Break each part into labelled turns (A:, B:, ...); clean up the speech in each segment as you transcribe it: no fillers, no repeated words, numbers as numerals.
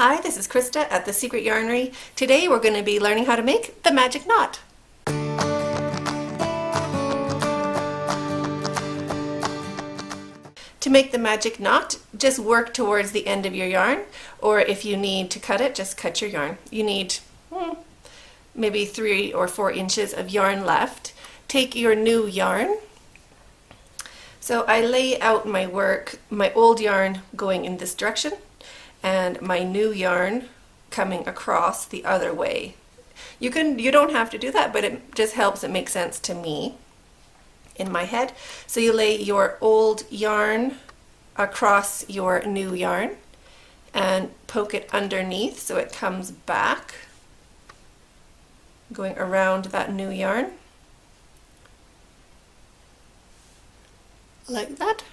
A: Hi, this is Christa at The Secret Yarnery. Today we're going to be learning how to make the magic knot. To make the magic knot, just work towards the end of your yarn, or if you need to cut it, just cut your yarn. You need maybe 3 or 4 inches of yarn left. Take your new yarn. So I lay out my work, my old yarn going in this direction, and my new yarn coming across the other way. You don't have to do that, but it just helps. It makes sense to me in my head. So you lay your old yarn across your new yarn and poke it underneath so it comes back, going around that new yarn like that,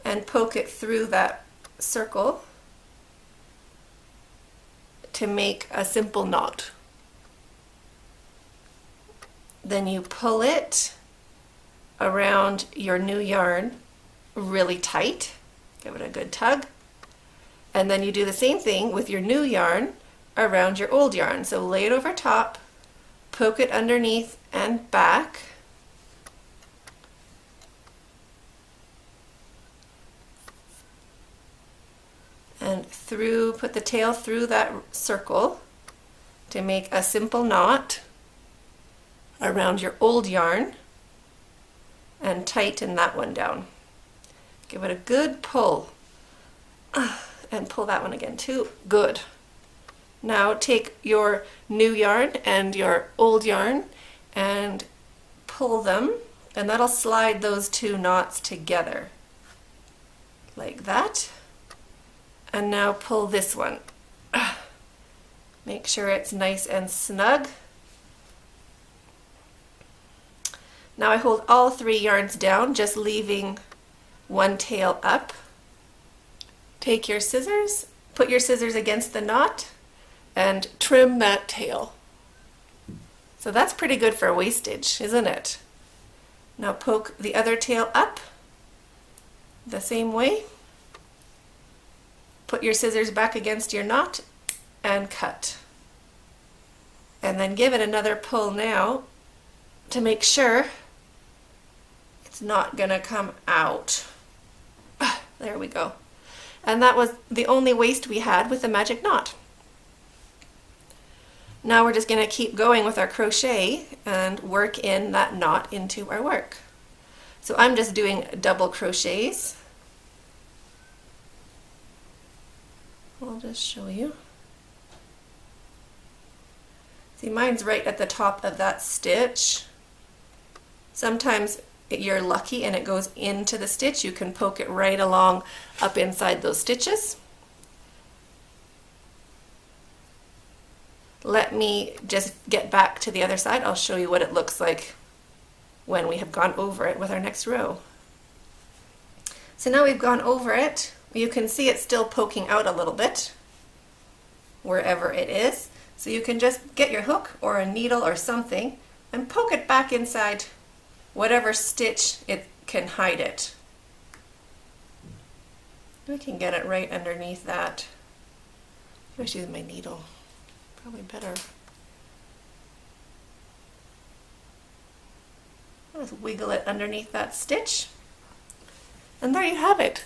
A: and poke it through that circle to make a simple knot. Then you pull it around your new yarn really tight, give it a good tug, and then you do the same thing with your new yarn around your old yarn. So lay it over top, poke it underneath and back, and through, put the tail through that circle to make a simple knot around your old yarn, and tighten that one down. Give it a good pull, and pull that one again too. Good. Now take your new yarn and your old yarn and pull them, and that'll slide those two knots together like that. And now pull this one. Make sure it's nice and snug. Now I hold all 3 yarns down, just leaving one tail up. Take your scissors, put your scissors against the knot, and trim that tail. So that's pretty good for wastage, isn't it? Now poke the other tail up the same way. Put your scissors back against your knot and cut. And then give it another pull now to make sure it's not gonna come out. There we go. And that was the only waste we had with the magic knot. Now we're just gonna keep going with our crochet and work in that knot into our work. So I'm just doing double crochets. I'll just show you. See, mine's right at the top of that stitch. Sometimes you're lucky and it goes into the stitch. You can poke it right along up inside those stitches. Let me just get back to the other side. I'll show you what it looks like when we have gone over it with our next row. So now we've gone over it. You can see it's still poking out a little bit wherever it is. So you can just get your hook or a needle or something and poke it back inside whatever stitch it can hide it. We can get it right underneath that. I wish I used my needle. Probably better. Just wiggle it underneath that stitch. And there you have it.